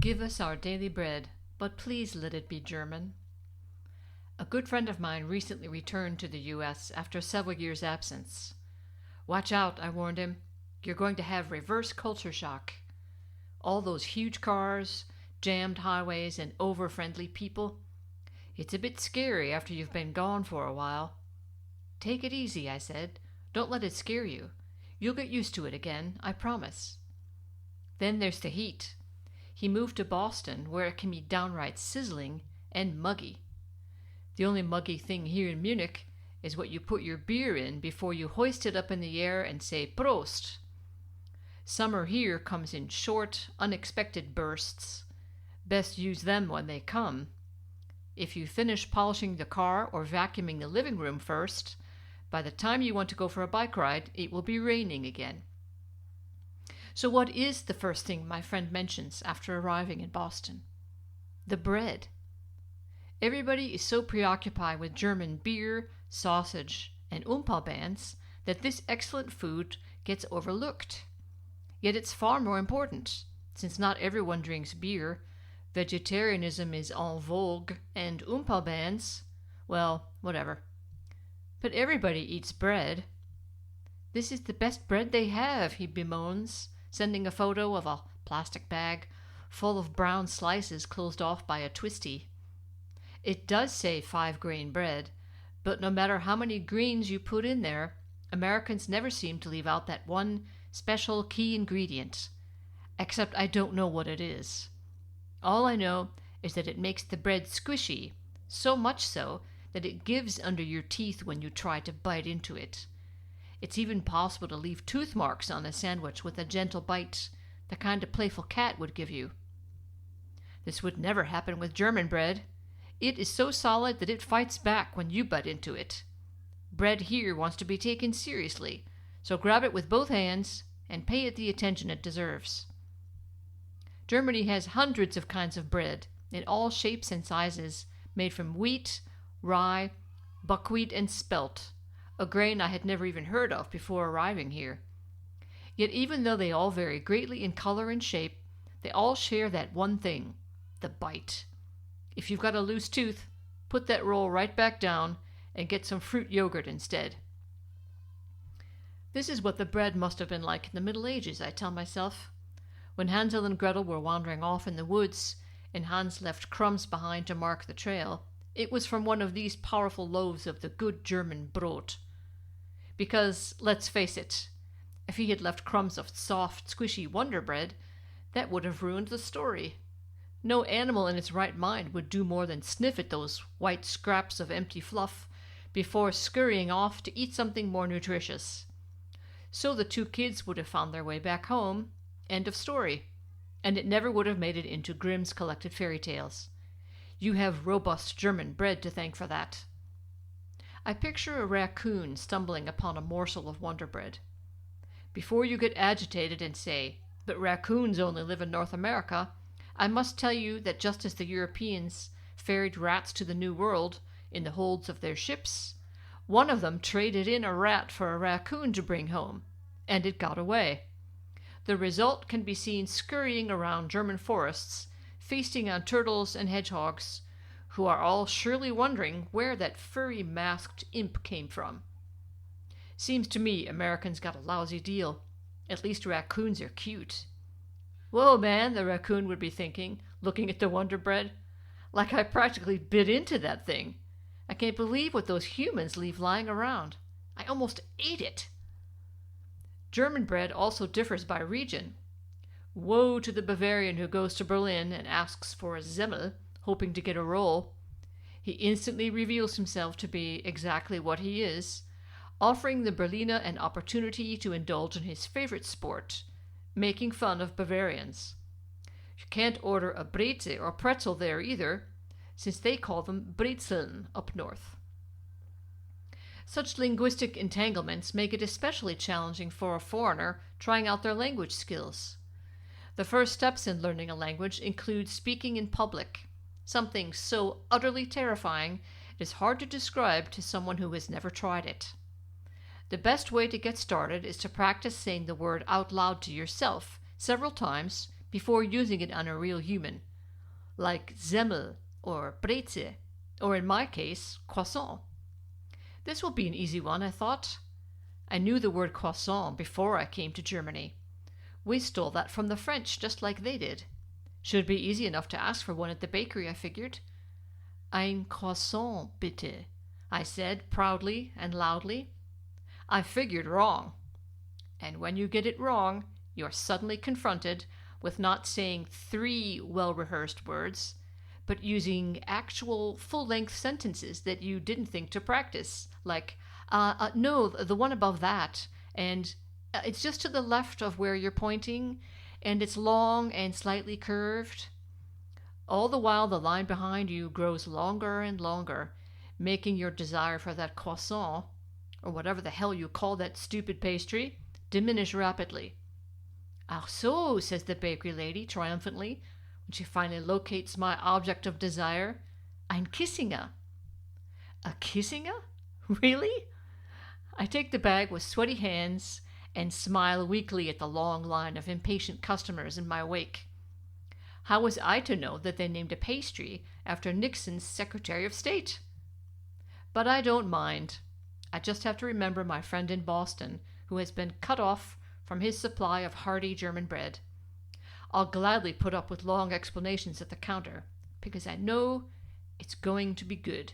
Give us our daily bread, but please let it be German. A good friend of mine recently returned to the U.S. after several years' absence. Watch out, I warned him. You're going to have reverse culture shock. All those huge cars, jammed highways, and over-friendly people. It's a bit scary after you've been gone for a while. Take it easy, I said. Don't let it scare you. You'll get used to it again, I promise. Then there's the heat. He moved to Boston, where it can be downright sizzling and muggy. The only muggy thing here in Munich is what you put your beer in before you hoist it up in the air and say Prost. Summer here comes in short, unexpected bursts. Best use them when they come. If you finish polishing the car or vacuuming the living room first, by the time you want to go for a bike ride, it will be raining again. So what is the first thing my friend mentions after arriving in Boston? The bread. Everybody is so preoccupied with German beer, sausage, and Umpalbands that this excellent food gets overlooked. Yet it's far more important, since not everyone drinks beer, vegetarianism is en vogue, and Umpalbands, well, whatever. But everybody eats bread. This is the best bread they have, he bemoans, sending a photo of a plastic bag full of brown slices closed off by a twisty. It does say 5-grain bread, but no matter how many greens you put in there, Americans never seem to leave out that one special key ingredient. Except I don't know what it is. All I know is that it makes the bread squishy, so much so that it gives under your teeth when you try to bite into it. It's even possible to leave tooth marks on a sandwich with a gentle bite, the kind a playful cat would give you. This would never happen with German bread. It is so solid that it fights back when you bite into it. Bread here wants to be taken seriously, so grab it with both hands and pay it the attention it deserves. Germany has hundreds of kinds of bread, in all shapes and sizes, made from wheat, rye, buckwheat, and spelt, a grain I had never even heard of before arriving here. Yet even though they all vary greatly in color and shape, they all share that one thing, the bite. If you've got a loose tooth, put that roll right back down and get some fruit yogurt instead. This is what the bread must have been like in the Middle Ages, I tell myself. When Hansel and Gretel were wandering off in the woods, and Hans left crumbs behind to mark the trail, it was from one of these powerful loaves of the good German Brot. Because, let's face it, if he had left crumbs of soft, squishy Wonder Bread, that would have ruined the story. No animal in its right mind would do more than sniff at those white scraps of empty fluff before scurrying off to eat something more nutritious. So the two kids would have found their way back home. End of story. And it never would have made it into Grimm's collected fairy tales. You have robust German bread to thank for that. I picture a raccoon stumbling upon a morsel of Wonder Bread. Before you get agitated and say, but raccoons only live in North America, I must tell you that just as the Europeans ferried rats to the New World in the holds of their ships, one of them traded in a rat for a raccoon to bring home, and it got away. The result can be seen scurrying around German forests, feasting on turtles and hedgehogs, who are all surely wondering where that furry masked imp came from. Seems to me Americans got a lousy deal. At least raccoons are cute. Whoa, man, the raccoon would be thinking, looking at the Wonder Bread. Like I practically bit into that thing. I can't believe what those humans leave lying around. I almost ate it. German bread also differs by region. Woe to the Bavarian who goes to Berlin and asks for a Semmel, hoping to get a roll. He instantly reveals himself to be exactly what he is, offering the Berliner an opportunity to indulge in his favorite sport, making fun of Bavarians. You can't order a Breze or pretzel there either, since they call them Brezeln up north. Such linguistic entanglements make it especially challenging for a foreigner trying out their language skills. The first steps in learning a language include speaking in public, something so utterly terrifying it is hard to describe to someone who has never tried it. The best way to get started is to practice saying the word out loud to yourself several times before using it on a real human, like Semmel or Breze, or in my case, croissant. This will be an easy one, I thought. I knew the word croissant before I came to Germany. We stole that from the French, just like they did. Should be easy enough to ask for one at the bakery, I figured. Ein croissant, bitte, I said proudly and loudly. I figured wrong. And when you get it wrong, you're suddenly confronted with not saying 3 well-rehearsed words, but using actual full-length sentences that you didn't think to practice, like, no, the one above that, and it's just to the left of where you're pointing, and it's long and slightly curved. All the while, the line behind you grows longer and longer, making your desire for that croissant, or whatever the hell you call that stupid pastry, diminish rapidly. Ach so, says the bakery lady triumphantly, when she finally locates my object of desire. Ein Kissinger. A Kissinger? Really? I take the bag with sweaty hands and smile weakly at the long line of impatient customers in my wake. How was I to know that they named a pastry after Nixon's Secretary of State? But I don't mind. I just have to remember my friend in Boston who has been cut off from his supply of hearty German bread. I'll gladly put up with long explanations at the counter, because I know it's going to be good.